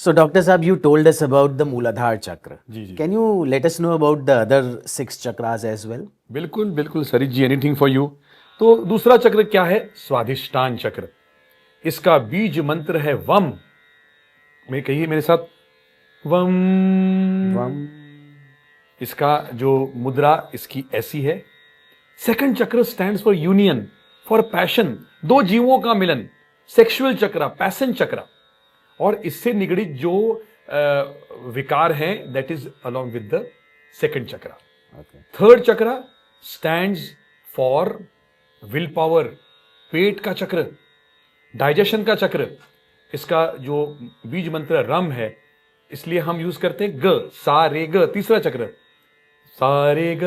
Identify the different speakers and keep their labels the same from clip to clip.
Speaker 1: So, Doctor Saab, you told us about the Mooladhara chakra.
Speaker 2: Ji ji
Speaker 1: Can you let us know about the other 6 chakras as well?
Speaker 2: बिल्कुल बिल्कुल सरित जी, anything for you. तो दूसरा चक्र क्या है? स्वाधिष्ठान चक्र। इसका बीज मंत्र है वम। मैं कहिए मेरे साथ, वम।
Speaker 1: Vam.
Speaker 2: इसका जो मुद्रा इसकी ऐसी है। सेकंड चक्र stands for union, for passion, दो जीवों का मिलन, सेक्सुअल चक्र, पैशन चक्र। और इससे निगड़ित जो विकार हैं, that is along with the second चक्र।
Speaker 1: Okay.
Speaker 2: थर्ड चक्र स्टैंड्स फॉर विल पावर, पेट का चक्र, डाइजेशन का चक्र। इसका जो बीज मंत्र रम है, इसलिए हम यूज करते हैं ग, सा रे ग। तीसरा चक्र सा रे ग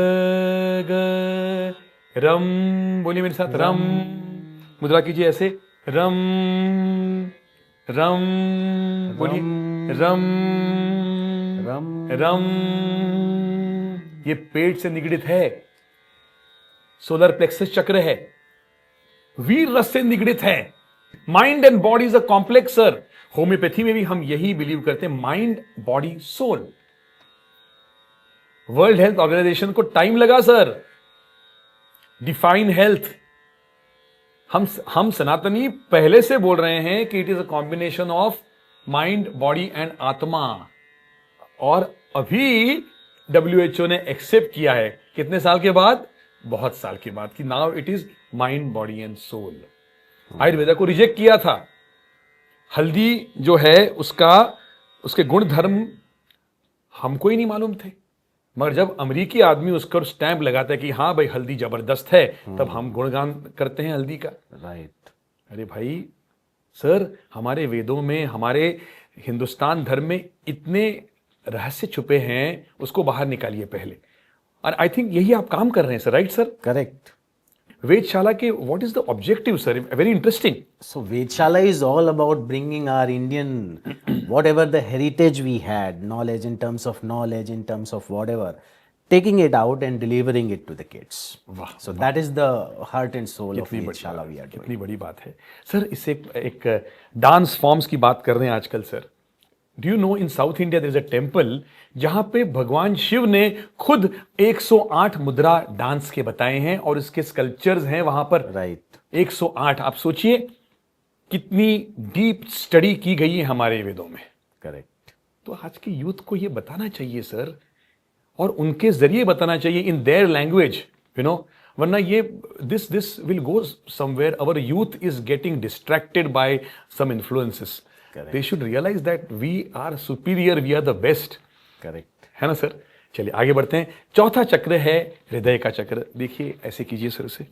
Speaker 2: ग रम। बोलिए मेरे साथ, रम। मुद्रा कीजिए ऐसे, रम रम। बोलिए रम
Speaker 1: Ram.
Speaker 2: रम। ये पेट से निगड़ित है, सोलर प्लेक्सस चक्र है, वीर रस से निगड़ित है। Mind and body is a complex sir. Homeopathy में भी हम यही बिलीव करते हैं, mind body soul. World health organisation को टाइम लगा सर डिफाइन हेल्थ। हम सनातनी पहले से बोल रहे हैं कि it is a combination of mind, body and आत्मा। और अभी WHO ने एक्सेप्ट किया है, कितने साल के बाद? बहुत साल के बाद, कि now it is mind, body and soul. Ayurveda को रिजेक्ट किया था। हल्दी जो है उसके गुण धर्म हमको ही नहीं मालूम थे, मगर जब अमेरिकी आदमी उसका स्टैंप लगाता है कि हाँ भाई हल्दी जबरदस्त है, तब हम गुणगान करते हैं हल्दी का।
Speaker 1: Right.
Speaker 2: अरे भाई सर, हमारे वेदों में, हमारे हिंदुस्तान धर्म में इतने रहस्य छुपे हैं, उसको बाहर निकालिए पहले। और आई थिंक यही आप काम कर रहे हैं सर, राइट सर?
Speaker 1: Correct.
Speaker 2: वेदशाला के what is the objective sir? Very interesting.
Speaker 1: So, Vedshala is all about bringing our Indian, whatever the heritage we had, knowledge in terms of knowledge, in terms of whatever, taking it out and delivering it to the kids.
Speaker 2: वाह,
Speaker 1: So, that is the heart and soul of
Speaker 2: कितनी बड़ी
Speaker 1: Vedshala
Speaker 2: बात
Speaker 1: we
Speaker 2: है,
Speaker 1: are doing.
Speaker 2: कितनी बड़ी बात है sir. इससे एक डांस फॉर्म्स की बात कर रहे हैं आजकल sir. Do you know in South India there is a temple जहां पे भगवान शिव ने खुद 108 मुद्रा डांस के बताए हैं, और इसके स्कल्पचर्स हैं वहां पर।
Speaker 1: Right.
Speaker 2: 108। आप सोचिए कितनी डीप स्टडी की गई है हमारे वेदों में।
Speaker 1: Correct.
Speaker 2: तो आज के यूथ को ये बताना चाहिए सर, और उनके जरिए बताना चाहिए in their language, you know. वरना ये this will go somewhere. Our youth is getting distracted by some influences.
Speaker 1: Correct.
Speaker 2: They should realise that we are superior, we are the best,
Speaker 1: Correct.
Speaker 2: है ना sir? चलिए आगे बढ़ते हैं। चौथा चक्र है हृदय का चक्र। देखिए ऐसे कीजिए सर, उसे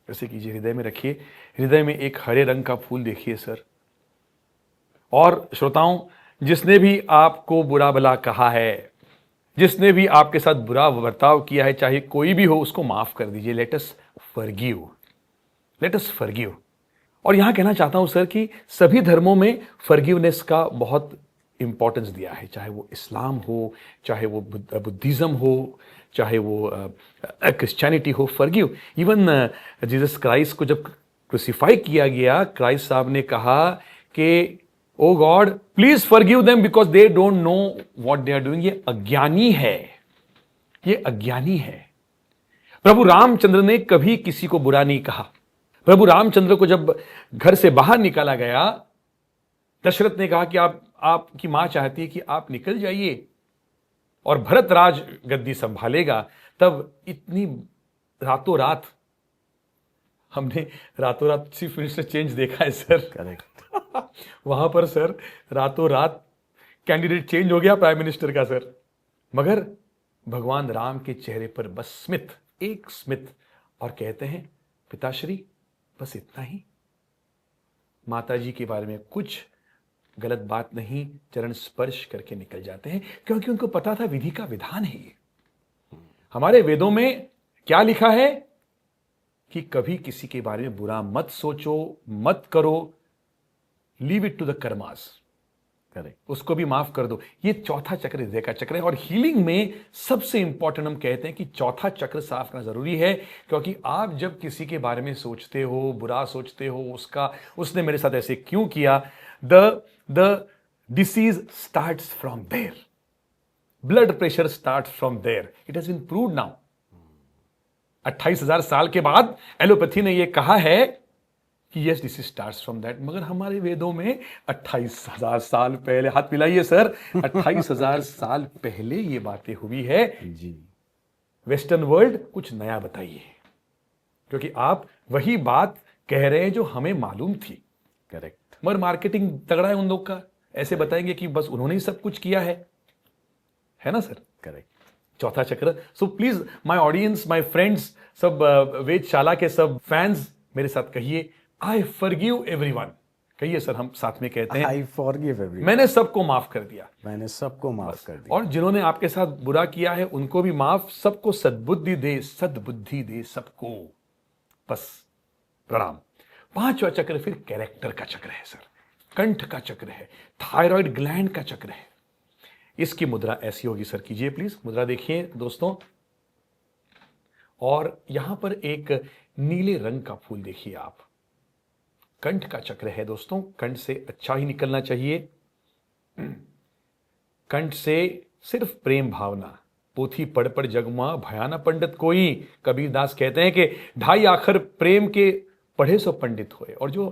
Speaker 2: ऐसे कीजिए, हृदय में रखिए। हृदय में एक हरे रंग का फूल देखिए सर। और श्रोताओं, जिसने भी आपको बुरा भला कहा है, जिसने भी आपके साथ बुरा बर्ताव किया है, चाहे कोई भी हो, उसको माफ कर दीजिए। Let us forgive, let us forgive. और यहां कहना चाहता हूं सर कि सभी धर्मों में फॉरगिवनेस का बहुत इंपॉर्टेंस दिया है, चाहे वो इस्लाम हो, चाहे वो बुद्धिज्म हो, चाहे वो क्रिश्चियनिटी हो। फॉरगिव। इवन जीसस क्राइस्ट को जब क्रूसिफाई किया गया, क्राइस्ट साहब ने कहा कि O God please forgive them because they don't know what they are doing. ये अज्ञानी है, ये अज्ञानी है। प्रभु रामचंद्र ने कभी किसी को बुरा नहीं कहा। प्रभु रामचंद्र को जब घर से बाहर निकाला गया, दशरथ ने कहा कि आपकी मां चाहती है कि आप निकल जाइए और भरत राज गद्दी संभालेगा। तब इतनी रातों रात, हमने रातों रात चीफ मिनिस्टर चेंज देखा है सर।
Speaker 1: Correct.
Speaker 2: वहां पर सर रातों रात कैंडिडेट चेंज हो गया प्राइम मिनिस्टर का सर, मगर भगवान राम के चेहरे पर बस स्मित, एक स्मित, और कहते हैं पिताश्री बस इतना ही। माताजी के बारे में कुछ गलत बात नहीं, चरण स्पर्श करके निकल जाते हैं, क्योंकि उनको पता था विधि का विधान है ये। हमारे वेदों में क्या लिखा है कि कभी किसी के बारे में बुरा मत सोचो, मत करो। Leave it to the karmas.
Speaker 1: Correct.
Speaker 2: उसको भी माफ कर दो। ये चौथा चक्र हृदय का चक्र है। और हीलिंग में सबसे इंपॉर्टेंट हम कहते हैं कि चौथा चक्र साफ करना जरूरी है, क्योंकि आप जब किसी के बारे में सोचते हो, बुरा सोचते हो, उसने मेरे साथ ऐसे क्यों किया, the disease starts from there. Blood pressure starts from there. It has been proved now. 28,000 साल के बाद एलोपैथी ने यह कहा है कि yes, disease starts from that. मगर हमारे वेदों में 28,000 साल पहले, हाथ मिलाइए सर, 28,000 साल पहले ये बातें हुई है
Speaker 1: जी।
Speaker 2: वेस्टर्न वर्ल्ड कुछ नया बताइए, क्योंकि आप वही बात कह रहे हैं जो हमें मालूम थी।
Speaker 1: करेक्ट।
Speaker 2: मगर मार्केटिंग तगड़ा है उन लोग का, ऐसे बताएंगे कि बस उन्होंने ही सब कुछ किया है ना सर?
Speaker 1: करेक्ट।
Speaker 2: चौथा चक्र। So please my audience, my friends, सब वेदशाला के सब फैंस मेरे साथ कहिए, आई फॉरगिव एवरीवन। कहिए सर, हम साथ में कहते हैं,
Speaker 1: आई फॉरगिव एवरीवन।
Speaker 2: मैंने सबको माफ कर दिया।
Speaker 1: मैंने सबको माफ कर दिया।
Speaker 2: और जिन्होंने आपके साथ बुरा किया है उनको भी माफ। सबको सद्बुद्धि दे, सद्बुद्धि दे सबको। बस प्रणाम। पांचवा चक्र फिर कैरेक्टर का चक्र है सर, कंठ का चक्र है, थायराइड ग्लैंड का चक्र है। इसकी मुद्रा ऐसी होगी सर, कीजिए प्लीज, मुद्रा देखिए दोस्तों। और यहां पर एक नीले रंग का फूल देखिए आप। कंठ का चक्र है दोस्तों, कंठ से अच्छा ही निकलना चाहिए। कंठ से सिर्फ प्रेम भावना। पोथी पढ़ पढ़ जगमा भयाना पंडित कोई। कबीरदास कहते हैं कि 2.5 आखर प्रेम के पढ़े सो पंडित होए। और जो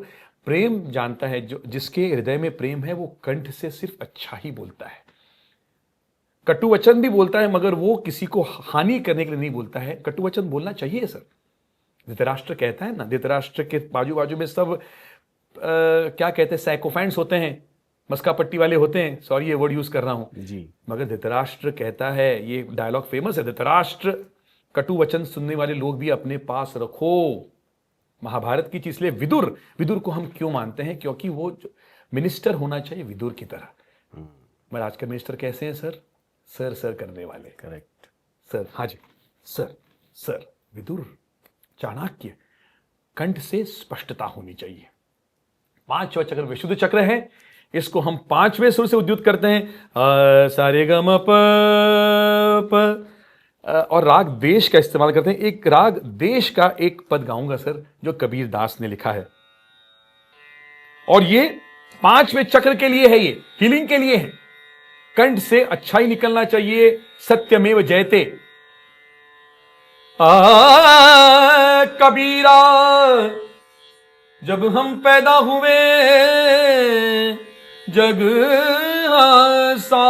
Speaker 2: प्रेम जानता है, जो जिसके हृदय में प्रेम है, वो कंठ से सिर्फ अच्छा ही बोलता है। कटु वचन भी बोलता है, मगर वो किसी को हानि करने के लिए नहीं बोलता है। कटु वचन बोलना चाहिए सर। धृतराष्ट्र कहता है ना, धृतराष्ट्र के बाजू बाजू में सब क्या कहते हैं, साइकोफैंट्स होते हैं, मस्का पट्टी वाले होते हैं। सॉरी ये वर्ड यूज कर रहा हूं
Speaker 1: जी।
Speaker 2: मगर धृतराष्ट्र कहता है, ये डायलॉग फेमस है, धृतराष्ट्र कटु वचन सुनने वाले लोग भी अपने पास रखो। महाभारत की चीज। इसलिए विदुर को हम क्यों मानते हैं? क्योंकि वो मिनिस्टर होना चाहिए विदुर की तरह। मगर आज के मिनिस्टर कैसे हैं सर? सर करने वाले।
Speaker 1: करेक्ट
Speaker 2: सर, हाँ जी, सर। विदुर, चाणक्य। कंठ से स्पष्टता होनी चाहिए। पांचवा चक्र विशुद्ध चक्र है। इसको हम 5वें सुर से उद्युत करते हैं, सारे ग म प। और राग देश का इस्तेमाल करते हैं। एक राग देश का एक पद गाऊंगा सर, जो कबीर दास ने लिखा है। और ये 5वें चक्र के लिए है, ये हीलिंग के लिए है। कंठ से अच्छा ही निकलना चाहिए। सत्यमेव जयते। कबीरा, जब हम पैदा हुए जग हंसा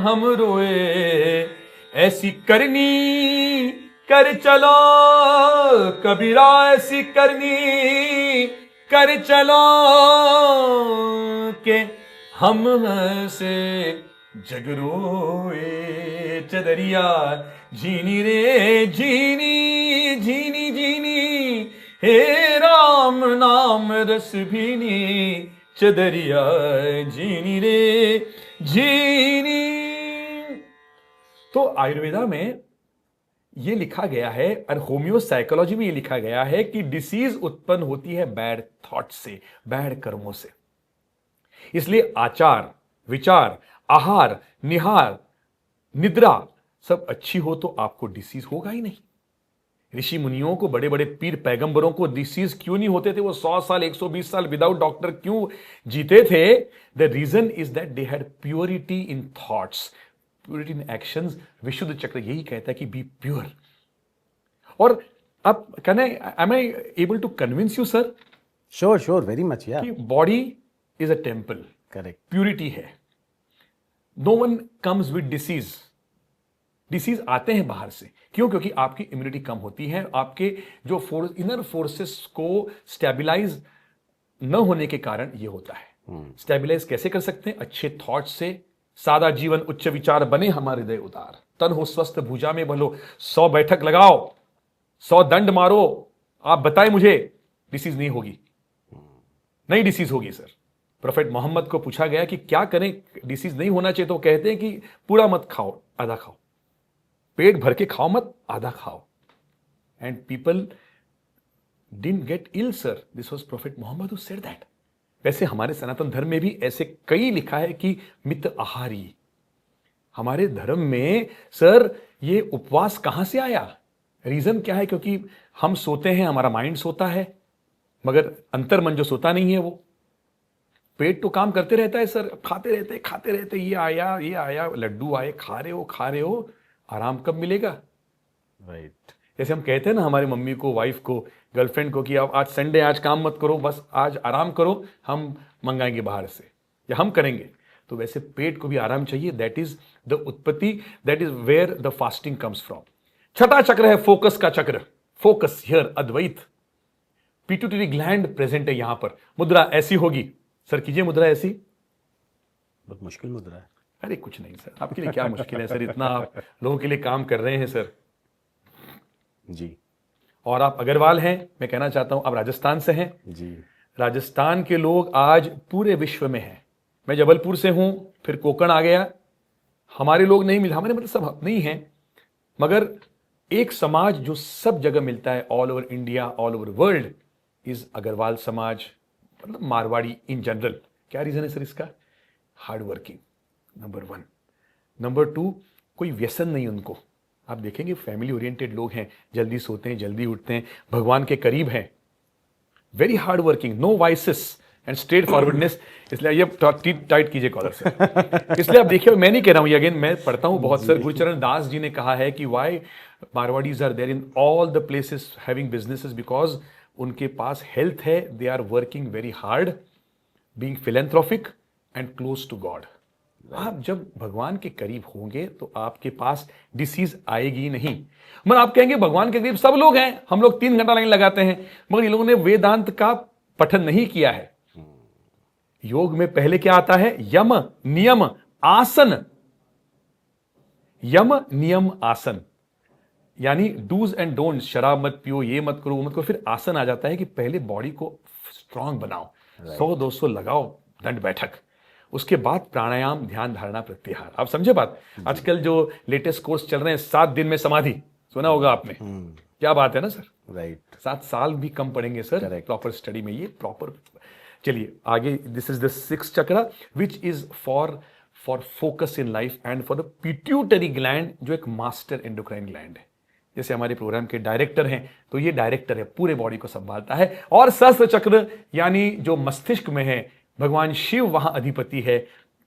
Speaker 2: हम रोए, ऐसी करनी कर चलो कबीरा, ऐसी करनी कर चलो के हम हंसे जग रोए। चदरिया जीनी रे जीनी, जीनी जीनी, हे राम नाम रस भीनी। चदरिया जीनी रे जीनी। तो आयुर्वेदा में यह लिखा गया है, और होम्यो साइकोलॉजी में यह लिखा गया है कि डिसीज उत्पन्न होती है बैड थॉट से, बैड कर्मों से। इसलिए आचार, विचार, आहार, निहार, निद्रा सब अच्छी हो तो आपको डिसीज होगा ही नहीं। ऋषि मुनियों को, बड़े बड़े पीर पैगंबरों को डिसीज क्यों नहीं होते थे? वो 100 साल, 120 साल विदाउट डॉक्टर क्यों जीते थे? The reason is that they had purity in thoughts, purity in actions. विशुद्ध चक्र यही कहता है कि बी प्योर। और अब am I able to convince you sir?
Speaker 1: Sure, very much. Yeah
Speaker 2: body is a temple.
Speaker 1: Correct.
Speaker 2: Purity है। No one comes with disease. Disease आते हैं बाहर से। क्यों? क्योंकि आपकी इम्यूनिटी कम होती है। आपके जो इनर फोर्सेस को स्टेबलाइज न होने के कारण यह होता है। स्टेबलाइज कैसे कर सकते हैं? अच्छे थॉट्स से। सादा जीवन उच्च विचार बने हमारे हृदय उदार, तन हो स्वस्थ भुजा में भलो। 100 बैठक लगाओ, 100 दंड मारो, आप बताएं मुझे, डिसीज नहीं होगी। नहीं डिसीज होगी सर। प्रोफेट मोहम्मद को पूछा गया कि क्या करें, डिसीज नहीं होना चाहिए, तो कहते हैं कि पूरा मत खाओ, आधा खाओ। पेट भर के खाओ मत, आधा खाओ। And people didn't get ill sir. This was prophet Muhammad who said that. वैसे हमारे सनातन धर्म में भी ऐसे कई लिखा है कि मित आहारी। हमारे धर्म में सर ये उपवास कहां से आया? रीजन क्या है? क्योंकि हम सोते हैं, हमारा माइंड सोता है, मगर अंतर्मन जो सोता नहीं है वो। पेट तो काम करते रहता है सर, खाते रहते, ये आया, लड्डू आए, खा रहे हो, आराम कब मिलेगा?
Speaker 1: राइट।
Speaker 2: जैसे हम कहते हैं ना हमारी मम्मी को, वाइफ को, गर्लफ्रेंड को कि आप आज संडे, आज काम मत करो, बस आज आराम करो, हम मंगाएंगे बाहर से या हम करेंगे। तो वैसे पेट को भी आराम चाहिए। दैट इज द उत्पत्ति, that is where the fasting comes from. छठा चक्र है फोकस का चक्र। Focus here, Advaita. Pituitary gland present है यहां पर। मुद्रा ऐसी होगी सर, कीजिए मुद्रा ऐसी।
Speaker 1: बहुत मुश्किल मुद्रा है।
Speaker 2: अरे कुछ नहीं सर, आपके लिए क्या मुश्किल है सर, इतना आप लोगों के लिए काम कर रहे हैं सर।
Speaker 1: जी
Speaker 2: और आप अग्रवाल हैं, मैं कहना चाहता हूं आप राजस्थान से हैं।
Speaker 1: जी।
Speaker 2: राजस्थान के लोग आज पूरे विश्व में हैं। मैं जबलपुर से हूं, फिर कोकण आ गया। हमारे लोग नहीं मिले, हमारे मतलब सब नहीं हैं, मगर एक समाज जो सब जगह मिलता है, all over India, all over world, is Agarwal समाज, मतलब मारवाड़ी इन जनरल। क्या रीजन है सर इसका? Hard working, number 1। नंबर 2, कोई व्यसन नहीं उनको। आप देखेंगे फैमिली ओरिएंटेड लोग हैं, जल्दी सोते हैं, जल्दी उठते हैं, भगवान के करीब हैं, very hard working, no vices and straightforwardness. इसलिए ये टाइट कीजिए कॉलर से। इसलिए आप देखिए, मैं नहीं कह रहा हूं, अगेन मैं पढ़ता हूं बहुत सर। गुरुचरण दास जी ने कहा है कि why Marwaris are there in all the places having businesses, because उनके पास हेल्थ है, they are working very hard, being philanthropic and close to God. आप जब भगवान के करीब होंगे तो आपके पास डिसीज आएगी नहीं। मगर आप कहेंगे भगवान के करीब सब लोग हैं, हम लोग 3 घंटा लाइन लगाते हैं, मगर ये लोगों ने वेदांत का पठन नहीं किया है। योग में पहले क्या आता है? यम नियम आसन। यम नियम आसन यानी डूज एंड डोंट। शराब मत पियो, ये मत करो, वो मत करो। फिर आसन आ जाता है कि पहले बॉडी को स्ट्रांग बनाओ, 100-200 लगाओ दंड बैठक, उसके बाद प्राणायाम, ध्यान, धारणा, प्रत्याहार। आप समझे बात? आजकल जो लेटेस्ट कोर्स चल रहे हैं, 7 दिन में समाधि, सुना होगा आपने। क्या बात है ना सर?
Speaker 1: राइट।
Speaker 2: 7 साल भी कम पड़ेंगे सर प्रॉपर स्टडी में, ये प्रॉपर। चलिए आगे, दिस इज द 6th चक्र which is for focus in life and for the pituitary gland, जो एक मास्टर एंडोक्राइन ग्लैंड है। जैसे हमारे प्रोग्राम के डायरेक्टर हैं, तो ये डायरेक्टर है, पूरे बॉडी को संभालता है। और सहस्त्र चक्र यानी जो मस्तिष्क में है, भगवान शिव वहां अधिपति है।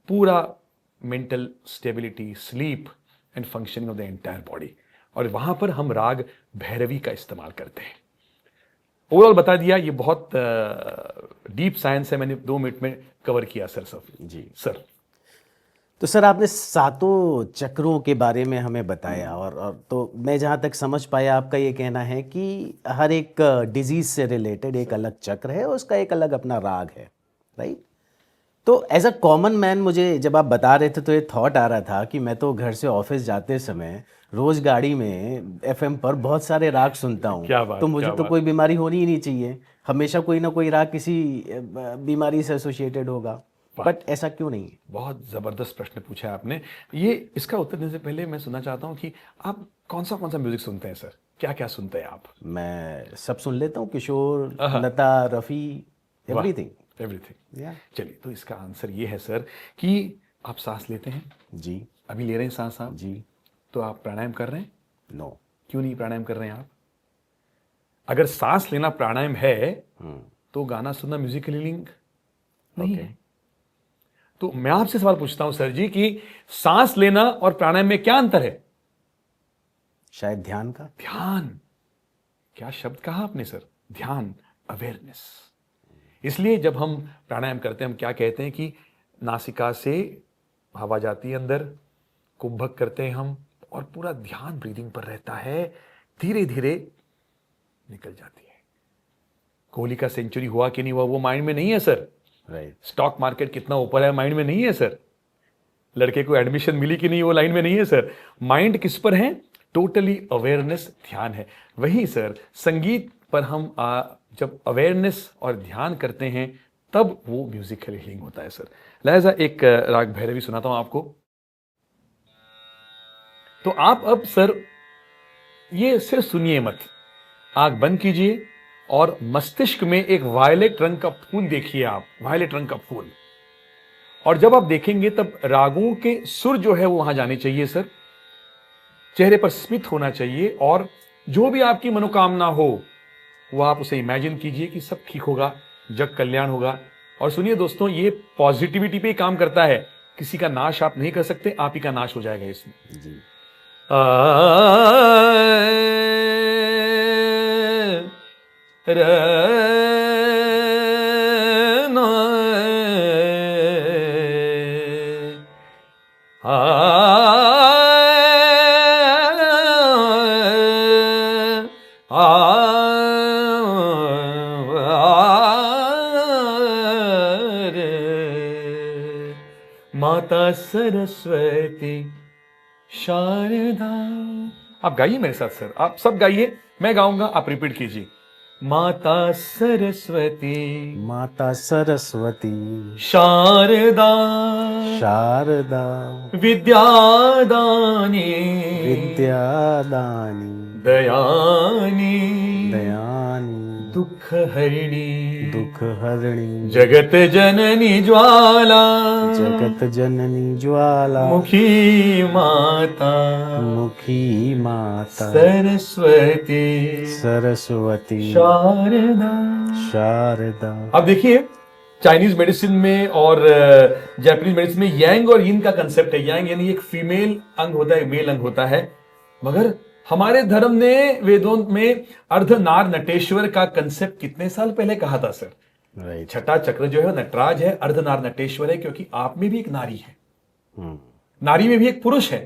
Speaker 2: पूरा mental stability, sleep and functioning of the entire body. और वहां पर हम राग भैरवी का इस्तेमाल करते हैं। ओवरऑल बता दिया, ये बहुत डीप साइंस है, मैंने 2 मिनट में कवर किया सर सब।
Speaker 1: जी
Speaker 2: सर
Speaker 1: तो सर आपने 7 चक्रों के बारे में हमें बताया, और तो मैं जहाँ तक समझ पाया आपका ये कहना है कि हर एक डिजीज से रिलेटेड एक अलग चक्र है, उसका एक अलग अपना राग है, राइट? तो एज अ कॉमन मैन, मुझे जब आप बता रहे थे तो ये थॉट आ रहा था कि मैं तो घर से ऑफिस जाते समय रोज गाड़ी में एफएम पर बहुत सारे राग सुनता हूँ।
Speaker 2: क्या बात,
Speaker 1: तो मुझे
Speaker 2: क्या
Speaker 1: तो
Speaker 2: बात।
Speaker 1: कोई बीमारी होनी ही नहीं चाहिए, हमेशा कोई ना कोई राग किसी बीमारी से एसोसिएटेड होगा, बट ऐसा क्यों नहीं है?
Speaker 2: बहुत जबरदस्त प्रश्न पूछा है आपने। ये इसका उत्तर देने से पहले मैं सुनना चाहता हूं कि आप कौन सा म्यूजिक सुनते हैं सर? क्या क्या सुनते हैं आप?
Speaker 1: मैं सब सुन लेता हूँ, किशोर, लता, रफ़ी, एवरीथिंग।
Speaker 2: एवरीथिंग।
Speaker 1: या
Speaker 2: चलिए, तो इसका आंसर ये है सर कि आप सांस लेते हैं,
Speaker 1: जी
Speaker 2: अभी ले रहे हैं सांस आप,
Speaker 1: जी।
Speaker 2: तो आप प्राणायाम कर रहे हैं?
Speaker 1: नो।
Speaker 2: क्यों नहीं प्राणायाम कर रहे हैं आप? अगर सांस लेना प्राणायाम है तो गाना सुनना म्यूजिकल हीलिंग नहीं है। तो मैं आपसे सवाल पूछता हूं सर जी कि सांस लेना और प्राणायाम में क्या अंतर है?
Speaker 1: शायद ध्यान का।
Speaker 2: ध्यान। क्या शब्द कहा आपने सर? ध्यान, अवेयरनेस। इसलिए जब हम प्राणायाम करते हैं, हम क्या कहते हैं कि नासिका से हवा जाती है अंदर, कुंभक करते हैं हम, और पूरा ध्यान ब्रीदिंग पर रहता है, धीरे धीरे निकल जाती है। कोहली का सेंचुरी हुआ कि नहीं हुआ, वो माइंड में नहीं है सर।
Speaker 1: राइट।
Speaker 2: स्टॉक मार्केट कितना ऊपर है, माइंड में नहीं है सर। लड़के को एडमिशन मिली कि नहीं, वो लाइन में नहीं है सर। माइंड किस पर है? टोटली अवेयरनेस, ध्यान है। वही सर संगीत पर हम जब अवेयरनेस और ध्यान करते हैं, तब वो म्यूजिकल हीलिंग होता है सर। लिहाजा एक राग भैरवी सुनाता हूं आपको। तो आप अब सर ये सिर्फ सुनिए मत, आंख बंद कीजिए और मस्तिष्क में एक वायलेट रंग का फूल देखिए आप, वायलेट रंग का फूल। और जब आप देखेंगे तब रागों के सुर जो है वो वहां जाने चाहिए सर, चेहरे पर स्मित होना चाहिए, और जो भी आपकी मनोकामना हो वो आप उसे इमेजिन कीजिए कि सब ठीक होगा, जग कल्याण होगा। और सुनिए दोस्तों, ये पॉजिटिविटी पे ही काम करता है। किसी का नाश आप नहीं कर सकते, आप ही का नाश हो जाएगा इसमें।
Speaker 1: जी।
Speaker 2: माता सरस्वती शारदा। आप गाइए मेरे साथ सर, आप सब गाइए, मैं गाऊंगा, आप रिपीट कीजिए। माता सरस्वती
Speaker 1: माता सरस्वती
Speaker 2: शारदा
Speaker 1: शारदा
Speaker 2: विद्यादानी
Speaker 1: विद्यादानी
Speaker 2: दयानी
Speaker 1: दयानी
Speaker 2: दुख हरिणी
Speaker 1: दुख हरिणी
Speaker 2: जगत जननी ज्वाला
Speaker 1: जगत जननी ज्वाला
Speaker 2: मुखी माता
Speaker 1: मुखी माता
Speaker 2: सरस्वती
Speaker 1: सरस्वती
Speaker 2: शारदा।
Speaker 1: शारदा।
Speaker 2: अब देखिए, चाइनीज मेडिसिन में और जापानीज मेडिसिन में यांग और यिन का कंसेप्ट है। यांग यानी एक फीमेल अंग होता है, मेल अंग होता है, मगर हमारे धर्म ने वेदों में अर्धनार नटेश्वर का कंसेप्ट कितने साल पहले कहा था सर?
Speaker 1: राइट।
Speaker 2: छठा चक्र जो है नटराज है, अर्धनार नटेश्वर है, क्योंकि आप में भी एक नारी है, नारी में भी एक पुरुष है।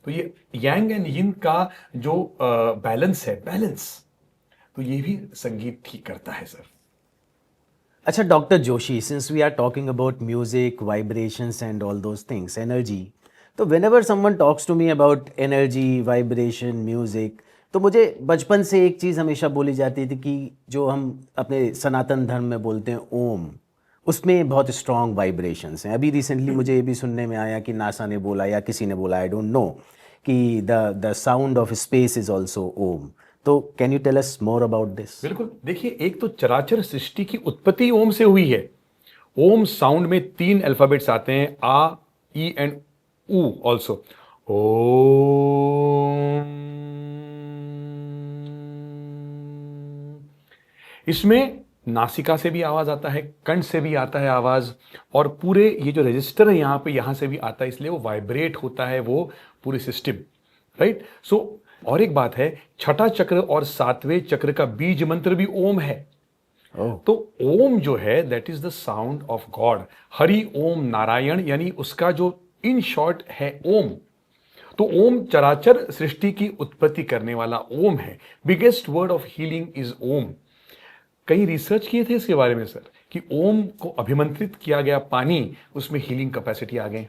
Speaker 2: तो ये यांग एंड यिन का जो बैलेंस है, बैलेंस, तो ये भी संगीत ठीक करता है सर।
Speaker 1: अच्छा doctor Joshi, since we are talking about music, vibrations and all those things, energy, तो whenever someone talks to me about energy, vibration, music, तो मुझे बचपन से एक चीज़ हमेशा बोली जाती थी कि जो हम अपने सनातन धर्म में बोलते हैं ओम, उसमें बहुत स्ट्रॉन्ग वाइब्रेशंस हैं। अभी रिसेंटली मुझे ये भी सुनने में आया कि नासा ने बोला या किसी ने बोला, आई डोंट नो, कि the sound of space is also Om. तो can you tell us more about this?
Speaker 2: बिल्कुल, देखिए, एक तो चराचर सृष्टि की उत्पत्ति ओम से हुई है। ओम साउंड में 3 अल्फाबेट्स आते हैं, आ, ई एंड ऊ ऑल्सो। ओम, इसमें नासिका से भी आवाज आता है, कंठ से भी आता है आवाज, और पूरे ये जो रजिस्टर है यहां पे, यहां से भी आता है, इसलिए वो वाइब्रेट होता है वो पूरी सिस्टम, राइट। सो और एक बात है, छठा चक्र और 7वें चक्र का बीज मंत्र भी ओम है। तो ओम जो है that is the sound of God. Hari Om Narayan, यानी उसका जो इन शॉर्ट है ओम। तो ओम चराचर सृष्टि की उत्पत्ति करने वाला ओम है। Biggest word of healing is Om. कई रिसर्च किए थे इसके बारे में सर, कि ओम को अभिमंत्रित किया गया पानी, उसमें हीलिंग कैपेसिटी आ गई।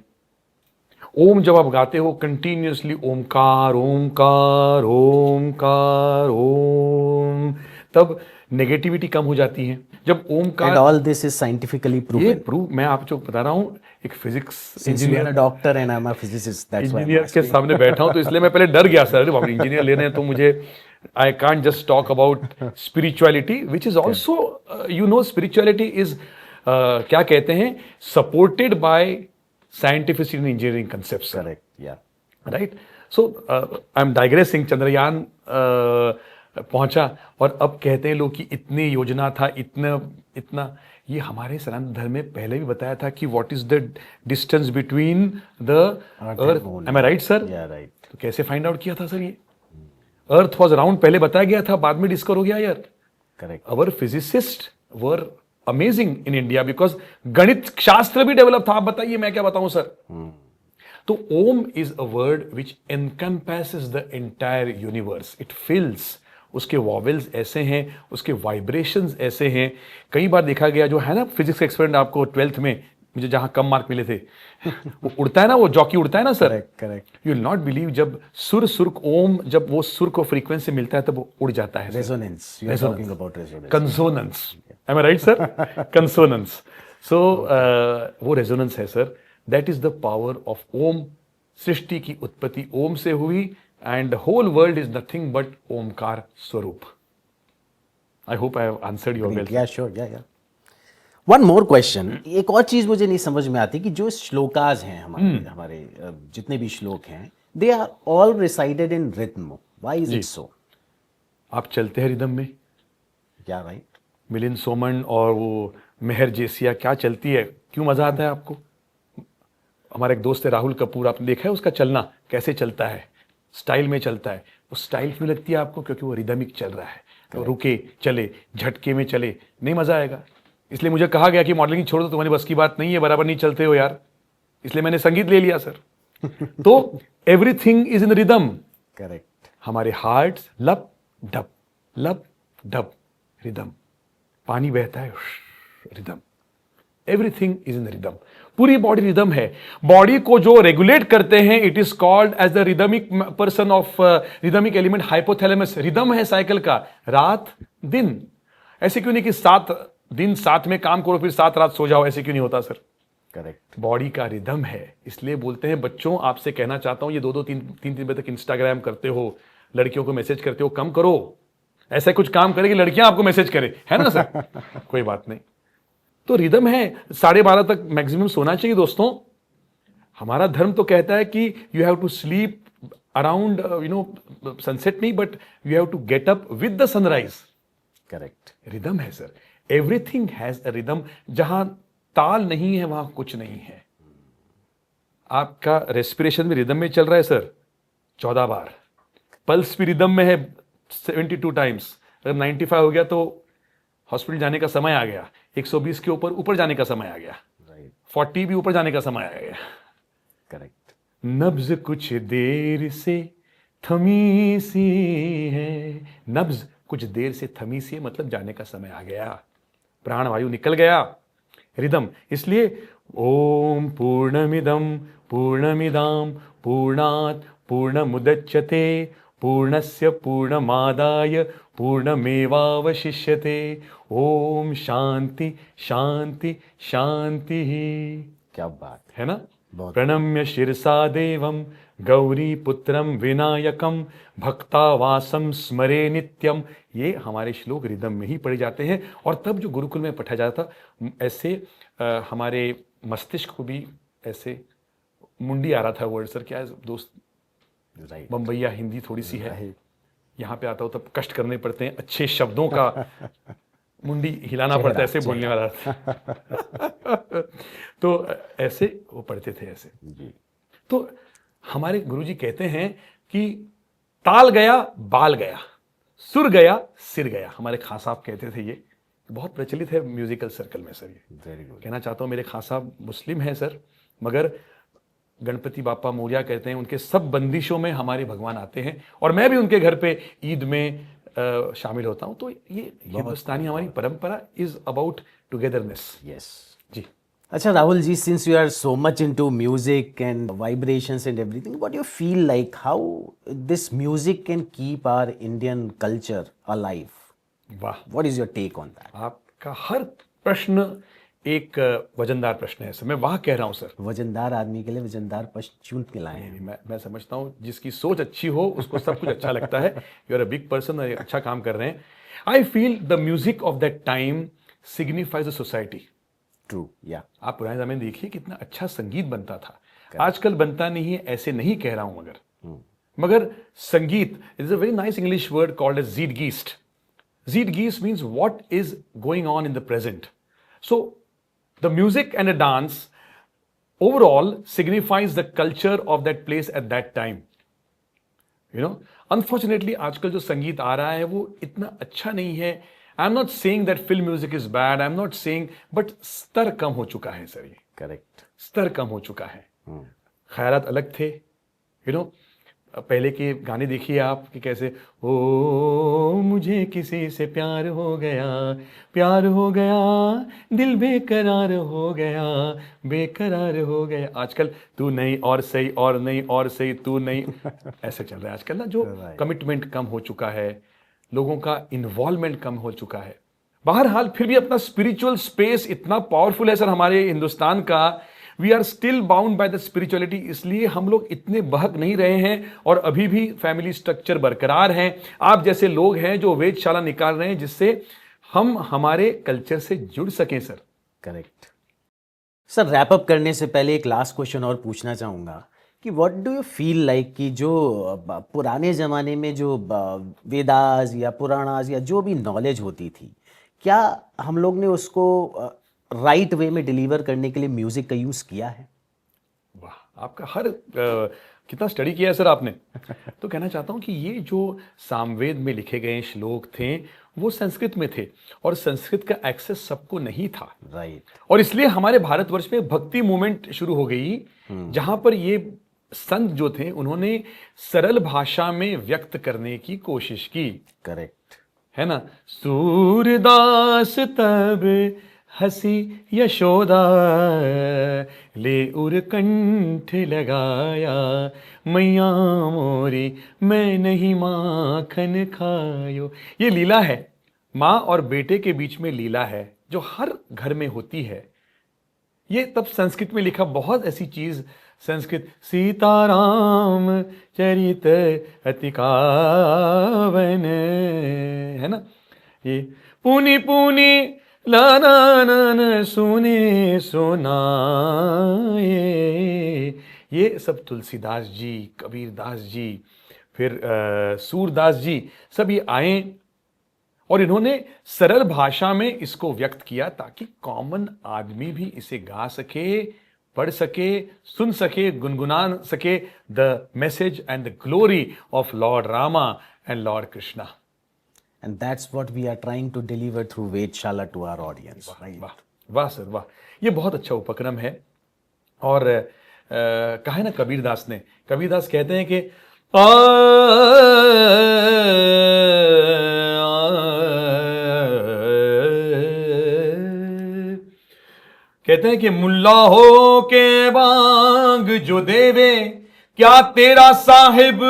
Speaker 2: ओम जब आप गाते हो कंटिन्यूअसली, ओमकार ओमकार ओमकार ओम, तब नेगेटिविटी कम हो जाती है। जब Omkar,
Speaker 1: and all this is scientifically
Speaker 2: ये
Speaker 1: प्रूवन।
Speaker 2: प्रूव, मैं आपको बता रहा हूं, एक physics
Speaker 1: since you are a doctor and I am a physicist, that's why
Speaker 2: engineer के सामने बैठा हूं, तो इसलिए मैं पहले डर गया सर, अरे बाप रे, इंजीनियर ले रहे हैं तो मुझे, I can't just talk about spirituality which is also, you know, spirituality is क्या कहते हैं, supported by scientific and engineering concepts.
Speaker 1: Correct, yeah
Speaker 2: right. So I am digressing. Chandrayaan पहुंचा और अब कहते हैं लोग कि इतनी योजना था, इतना इतना, ये हमारे सनातन धर्म में पहले भी बताया था कि what is the distance between the earth. Am I right sir?
Speaker 1: या राइट।
Speaker 2: तो कैसे फाइंड आउट किया था सर? ये अर्थ वॉज राउंड पहले बताया गया था, बाद में डिस्कवर हो गया यार।
Speaker 1: Correct.
Speaker 2: Our physicist were amazing in India, because गणित शास्त्र भी डेवलप था। आप बताइए, मैं क्या बताऊं सर? तो Om is a word which encompasses the entire universe, it fills. उसके वॉवेल्स ऐसे हैं, उसके वाइब्रेशंस ऐसे हैं। कई बार देखा गया, जो है ना फिजिक्स का एक्सपेरिमेंट आपको 12th में, मुझे जहां कम मार्क मिले थे, वो उड़ता है ना, वो जॉकी उड़ता है ना sir.
Speaker 1: Correct.
Speaker 2: You will not believe, जब सुर ओम, जब वो सुर को फ्रीक्वेंसी मिलता है तब वो उड़ जाता है।
Speaker 1: Resonance, you are talking about resonance.
Speaker 2: Consonance, am I right sir? Consonance. So वो रेजोनेंस है sir, that is the power of Om. सृष्टि की उत्पत्ति ओम से हुई, and the whole world is nothing but Omkar स्वरूप। I hope I have answered your question.
Speaker 1: या sure, या वन मोर क्वेश्चन। एक और चीज मुझे नहीं समझ में आती कि जो श्लोकाज हैं हमारे जितने भी श्लोक हैं, they are all recited in rhythm. Why is it so?
Speaker 2: आप चलते हैं रिदम में,
Speaker 1: या राइट?
Speaker 2: मिलिंद सोमन और वो मेहर जेसिया क्या चलती है, क्यों मज़ा आता है आपको? हमारा एक दोस्त है राहुल कपूर, आपने देखा है उसका चलना कैसे चलता है, स्टाइल में चलता है। वो स्टाइल क्यों लगती है आपको? क्योंकि वो रिदमिक चल रहा है, तो रुके चले, झटके में चले, नहीं मज़ा आएगा। इसलिए मुझे कहा गया कि मॉडलिंग छोड़ दो, तुम्हारी बस की बात नहीं है, बराबर नहीं चलते हो यार, इसलिए मैंने संगीत ले लिया सर। तो everything is in rhythm.
Speaker 1: Correct.
Speaker 2: हमारे हार्ट लब डब रिदम, पानी बहता है rhythm, everything is in rhythm. पूरी बॉडी रिदम है। बॉडी को जो रेगुलेट करते हैं it is called as the rhythmic person of rhythmic element hypothalamus. Rhythm है साइकिल का, रात दिन। ऐसे क्यों नहीं कि 7 दिन 7 में काम करो फिर 7 रात सो जाओ, ऐसे क्यों नहीं होता सर?
Speaker 1: करेक्ट।
Speaker 2: बॉडी का रिदम है। इसलिए बोलते हैं बच्चों, आपसे कहना चाहता हूं, ये 2-2 3-3 बजे तक इंस्टाग्राम करते हो, लड़कियों को मैसेज करते हो, कम करो। ऐसा कुछ काम करे कि लड़कियां आपको मैसेज करें, है ना सर? कोई बात नहीं। तो रिदम है, 12:30 तक मैक्सिमम सोना चाहिए दोस्तों। हमारा धर्म तो कहता है कि you have to sleep around sunset नहीं, but you have to get up with the sunrise.
Speaker 1: Correct.
Speaker 2: Rhythm है sir, everything has a rhythm. जहां ताल नहीं है वहां कुछ नहीं है। आपका रेस्पिरेशन भी रिदम में चल रहा है सर, 14 बार। पल्स भी रिदम में है, 72 टाइम्स। अगर 95 हो गया तो हॉस्पिटल जाने का समय आ गया, 120 के ऊपर जाने का समय आ गया,
Speaker 1: राइट।
Speaker 2: 40 भी ऊपर जाने का समय आ गया।
Speaker 1: करेक्ट।
Speaker 2: नब्ज कुछ देर से थमी सी है, नब्ज कुछ देर से थमी सी है, मतलब जाने का समय आ गया, प्राण वायु निकल गया। रिदम। इसलिए ओम पूर्णमिदम पूर्णमिदाम पूर्णात पूर्णमुदच्यते पूर्णस्य पूर्णमादाय पूर्णमेवावशिष्यते। ओम शांति शांति शांति।
Speaker 1: क्या बात
Speaker 2: है ना?
Speaker 1: बहुत।
Speaker 2: प्रणम्य शिरसा देवम गौरी पुत्रम विनायकम भक्तावासम स्मरे नित्यम। ये हमारे श्लोक रिदम में ही पढ़े जाते हैं। और तब जो गुरुकुल में पढ़ा जाता था, ऐसे हमारे मस्तिष्क को भी ऐसे मुंडी आ रहा था वर्ड, सर क्या है दोस्त?
Speaker 1: राइट।
Speaker 2: बम्बैया हिंदी थोड़ी सी है,
Speaker 1: राइट।
Speaker 2: यहाँ पे आता हो तब कष्ट करने पड़ते हैं, अच्छे शब्दों का मुंडी हिलाना पड़ता है, ऐसे बोलने वाला था। तो ऐसे वो पढ़ते थे ऐसे
Speaker 1: जी।
Speaker 2: तो हमारे गुरुजी कहते हैं कि ताल गया बाल गया, सुर गया सिर गया। हमारे खां साहब कहते थे, ये बहुत प्रचलित है म्यूजिकल सर्कल में सर। ये
Speaker 1: वेरी गुड।
Speaker 2: कहना चाहता हूँ, मेरे खां साहब मुस्लिम हैं सर, मगर गणपति बापा मौर्या कहते हैं उनके सब बंदिशों में हमारे भगवान आते हैं, और मैं भी उनके घर पे ईद में शामिल होता हूँ। तो ये हिंदुस्तानी हमारी परंपरा इज अबाउट टुगेदरनेस।
Speaker 1: यस।
Speaker 2: जी।
Speaker 1: अच्छा Rahul ji, since you are so much into music and vibrations and everything, what do you feel like how this music can keep our Indian culture alive?
Speaker 2: वाह,
Speaker 1: What is your take on that?
Speaker 2: आपका हर प्रश्न एक वजनदार प्रश्न है sir. मैं वाह कह रहा हूं सर।
Speaker 1: वजनदार आदमी के लिए वजनदार प्रश्न चुन के लाए हैं।
Speaker 2: मैं समझता हूं जिसकी सोच अच्छी हो उसको सब कुछ अच्छा लगता है। You are a big person, अच्छा काम कर रहे हैं। I feel the music of that time signifies the society.
Speaker 1: True, yeah.
Speaker 2: आप पुराने जमाने में देखिए कितना अच्छा संगीत बनता था, आजकल बनता नहीं है, ऐसे नहीं कह रहा हूं, मगर sangeet is a very nice English word called as zeitgeist. Zeitgeist means what is going on in the present. So the music and the dance overall signifies the culture of that place at that time. You know, unfortunately आजकल जो संगीत आ रहा है वो इतना अच्छा नहीं है। I'm not saying that film music is bad, I'm not saying, but स्तर कम हो चुका है सर। ये
Speaker 1: करेक्ट।
Speaker 2: स्तर कम हो चुका है। ख्यालात अलग थे, you know, पहले के गाने देखिए आप कि कैसे, ओ मुझे किसी से प्यार हो गया दिल बेकरार हो गया। आजकल तू नहीं और सही और नहीं और सही तू नहीं, ऐसे चल रहा है आजकल ना। जो कमिटमेंट कम हो चुका है, लोगों का इन्वॉल्वमेंट कम हो चुका है। बहरहाल फिर भी अपना स्पिरिचुअल स्पेस इतना पावरफुल है सर हमारे हिंदुस्तान का। We are still bound by the spirituality, इसलिए हम लोग इतने बहक नहीं रहे हैं और अभी भी फैमिली स्ट्रक्चर बरकरार हैं। आप जैसे लोग हैं जो वेदशाला निकाल रहे हैं जिससे हम हमारे कल्चर से जुड़ सकें sir.
Speaker 1: Correct. Sir wrap up करने से पहले एक लास्ट क्वेश्चन और पूछना चाहूँगा कि what do you feel like कि जो पुराने ज़माने में जो वेदास या पुराणास या जो भी नॉलेज होती थी, क्या हम लोग ने उसको राइट वे में डिलीवर करने के लिए म्यूजिक का यूज किया है?
Speaker 2: वाह, आपका हर कितना स्टडी किया है सर आपने। तो कहना चाहता हूँ कि ये जो सामवेद में लिखे गए श्लोक थे वो संस्कृत में थे और संस्कृत का एक्सेस सबको नहीं था।
Speaker 1: राइट।
Speaker 2: और इसलिए हमारे भारतवर्ष में भक्ति मूवमेंट शुरू हो गई जहां पर ये संत जो थे उन्होंने सरल भाषा में व्यक्त करने की कोशिश की।
Speaker 1: करेक्ट।
Speaker 2: है ना। सूरदास तब हंसी यशोदा ले उर कंठ लगाया, मैया मोरी मैं नहीं माखन खायो। ये लीला है, माँ और बेटे के बीच में लीला है जो हर घर में होती है। ये तब संस्कृत में लिखा बहुत ऐसी चीज संस्कृत, सीताराम चरित अति कावन, है ना। ये पुनि पुनि लाना नन सुने सुनाए, ये सब तुलसीदास जी, कबीरदास जी, फिर सूरदास जी सब ये आए और इन्होंने सरल भाषा में इसको व्यक्त किया ताकि कॉमन आदमी भी इसे गा सके, पढ़ सके, सुन सके, गुनगुना सके the message and the glory of Lord Rama and Lord Krishna.
Speaker 1: And that's what we are trying to deliver through Vedshala to our audience. Right?
Speaker 2: वाह वाह सर वाह, ये बहुत अच्छा उपक्रम है। और कहा है ना कबीरदास ने, कबीरदास कहते हैं कि कहते हैं कि मुल्ला हो के बांग जो देवे, क्या तेरा साहिब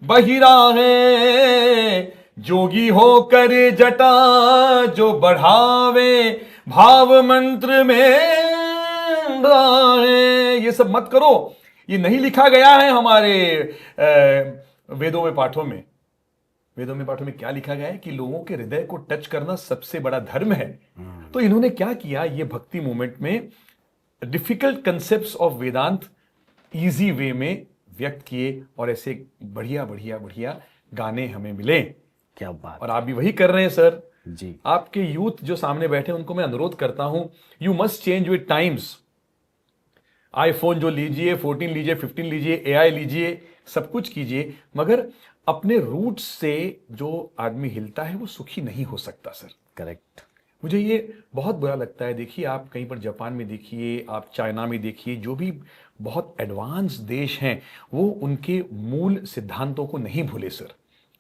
Speaker 2: बहिरा है, जोगी होकर जटा जो बढ़ावे, भाव मंत्र में है। ये सब मत करो, ये नहीं लिखा गया है हमारे वेदों में पाठों में। वेदों में पाठों में क्या लिखा गया है कि लोगों के हृदय को टच करना सबसे बड़ा धर्म है। तो इन्होंने क्या किया, ये भक्ति मूवमेंट में difficult concepts of Vedanta easy way में व्यक्त किए और ऐसे बढ़िया बढ़िया बढ़िया गाने हमें मिले।
Speaker 1: क्या बात।
Speaker 2: और आप भी वही कर रहे हैं सर
Speaker 1: जी।
Speaker 2: आपके यूथ जो सामने बैठे उनको मैं अनुरोध करता हूं, you must change with times. IPhone जो लीजिए, 14 लीजिए, 15 लीजिए, एआई लीजिए, सब कुछ कीजिए, मगर अपने रूट्स से जो आदमी हिलता है वो सुखी नहीं हो सकता सर।
Speaker 1: करेक्ट।
Speaker 2: मुझे ये बहुत बुरा लगता है। देखिए आप कहीं पर जापान में देखिए, आप चाइना में देखिए, जो भी बहुत एडवांस देश हैं वो उनके मूल सिद्धांतों को नहीं भूले सर।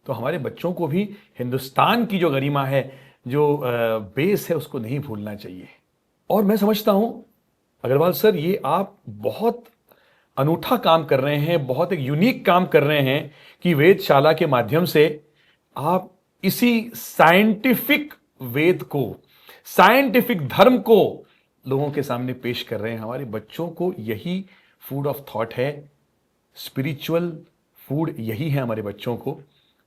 Speaker 2: तो हमारे बच्चों को भी हिंदुस्तान की जो गरिमा है, जो बेस है, उसको नहीं भूलना चाहिए। और मैं समझता हूं अग्रवाल सर, ये आप बहुत अनूठा काम कर रहे हैं, बहुत एक यूनिक काम कर रहे हैं कि वेदशाला के माध्यम से आप इसी साइंटिफिक वेद को, साइंटिफिक धर्म को लोगों के सामने पेश कर रहे हैं। हमारे बच्चों को यही फूड ऑफ थॉट है, स्पिरिचुअल फूड यही है हमारे बच्चों को।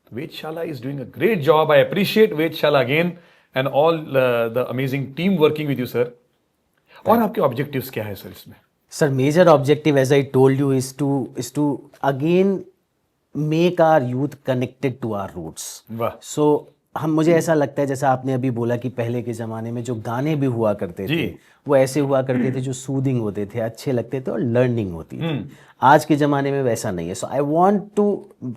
Speaker 2: Vedshala is doing a great job. I appreciate Vedshala again and all the amazing team working with you sir. और आपके ऑब्जेक्टिव्स क्या है सर इसमें?
Speaker 1: Sir, major objective, as I told you, is to again make our youth connected to our roots.
Speaker 2: वाह।
Speaker 1: So मुझे ऐसा लगता है, जैसा आपने अभी बोला कि पहले के ज़माने में जो गाने भी हुआ करते थे वो ऐसे हुआ करते थे जो सूदिंग होते थे, अच्छे लगते थे और लर्निंग होती थी। आज के ज़माने में वैसा नहीं है। So I want to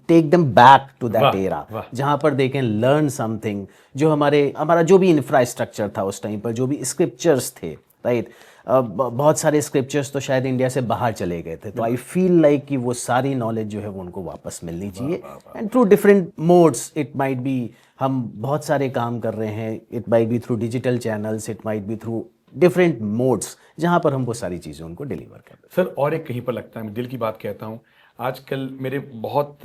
Speaker 1: take them back to that era जहाँ पर दे कैन लर्न समथिंग। जो हमारा जो भी इंफ्रास्ट्रक्चर था उस टाइम पर, जो भी स्क्रिप्चर्स थे, राइट, बहुत सारे स्क्रिप्चर्स तो शायद इंडिया से बाहर चले गए थे। तो आई फील लाइक कि वो सारी नॉलेज जो है वो उनको वापस मिलनी चाहिए। And through different modes, it might be, हम बहुत सारे काम कर रहे हैं, it might be through digital channels, it might be through different modes, जहाँ पर हम वो सारी चीज़ें उनको डिलीवर कर रहे हैं।
Speaker 2: सर और एक कहीं पर लगता है, मैं दिल की बात कहता हूँ, आजकल मेरे बहुत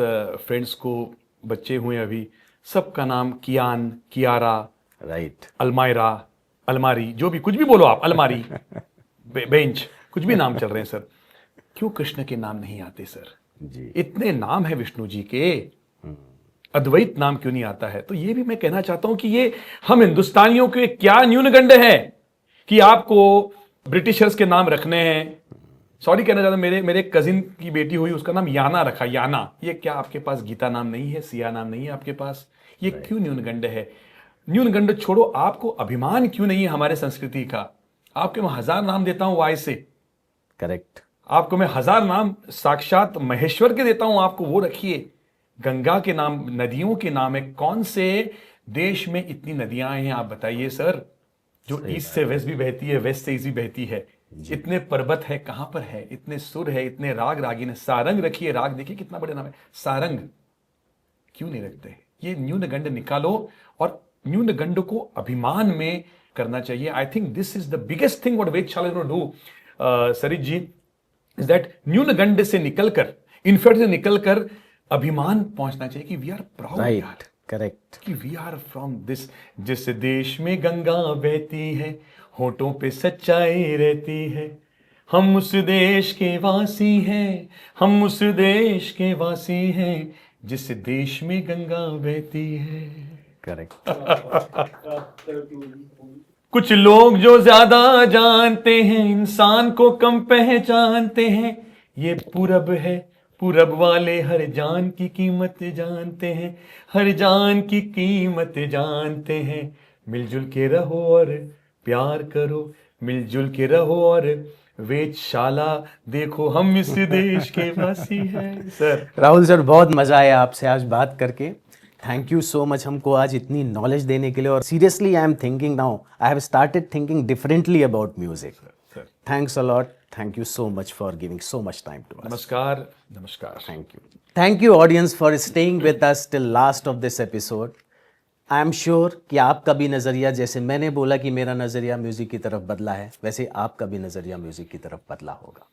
Speaker 2: फ्रेंड्स को बच्चे हुए अभी, सबका नाम कियान, कियारा,
Speaker 1: राइट,
Speaker 2: अलमायरा, अलमारी, जो भी कुछ भी बोलो आप, अलमारी, बेंच, कुछ भी नाम चल रहे हैं सर। क्यों कृष्ण के नाम नहीं आते सर?
Speaker 1: जी,
Speaker 2: इतने नाम है विष्णु जी के, अद्वैत नाम क्यों नहीं आता है? तो ये भी मैं कहना चाहता हूं कि ये हम हिंदुस्तानियों के क्या न्यूनगंड है कि आपको ब्रिटिशर्स के नाम रखने हैं। सॉरी कहना चाहता हूं, मेरे कजिन की बेटी हुई, उसका नाम याना रखा, याना। ये क्या आपके पास गीता नाम नहीं है, सिया नाम नहीं है आपके पास? ये क्यों न्यूनगंड है? न्यूनगंड छोड़ो, आपको अभिमान क्यों नहीं है हमारे संस्कृति का? आपके मैं 1000 नाम देता हूं वाय से,
Speaker 1: करेक्ट।
Speaker 2: आपको मैं 1000 नाम साक्षात महेश्वर के देता हूं, आपको वो रखिए। गंगा के नाम, नदियों के नाम है। कौन से देश में इतनी नदियां हैं आप बताइए सर, जो ईस्ट से वेस्ट भी बहती है, वेस्ट से ईस्ट भी बहती है। इतने पर्वत है, कहां पर है? इतने सुर है, इतने राग रागिन है। सारंग रखिए, राग देखिए कितना बड़ा नाम है, सारंग। क्यों नहीं रखते? ये न्यूनगंड निकालो और न्यूनगंड को अभिमान में करना चाहिए। I think this is the biggest thing what Vedshala is gonna do Sarit ji, is that न्यूनगंड से निकलकर, इनफैक्ट से निकलकर अभिमान पहुंचना चाहिए कि we are proud,
Speaker 1: right, correct.
Speaker 2: कि वी आर फ्रॉम दिस। जिस देश में गंगा बहती है, होठों पे सच्चाई रहती है, हम उस देश के वासी हैं, हम उस देश के वासी हैं, जिस देश में गंगा बहती है।
Speaker 1: करेक्ट।
Speaker 2: कुछ लोग जो ज्यादा जानते हैं, इंसान को कम पहचानते हैं। ये पूरब है, पूरब वाले हर जान की कीमत जानते हैं, हर जान की कीमत जानते हैं। मिलजुल के रहो और प्यार करो, मिलजुल के रहो और वेदशाला देखो, हम इस देश के वासी हैं। सर
Speaker 1: राहुल सर, बहुत मज़ा आया आपसे आज बात करके। थैंक यू सो मच हमको आज इतनी नॉलेज देने के लिए। और seriously I am thinking now, I have started thinking differently about music. Thanks a lot. Thank you so much for giving so much time to us.
Speaker 2: नमस्कार, नमस्कार।
Speaker 1: Thank you. Thank you audience for staying with us till last of this episode. I am sure कि आपका भी नज़रिया, जैसे मैंने बोला कि मेरा नज़रिया म्यूज़िक की तरफ बदला है, वैसे आपका भी नज़रिया म्यूज़िक की तरफ बदला होगा।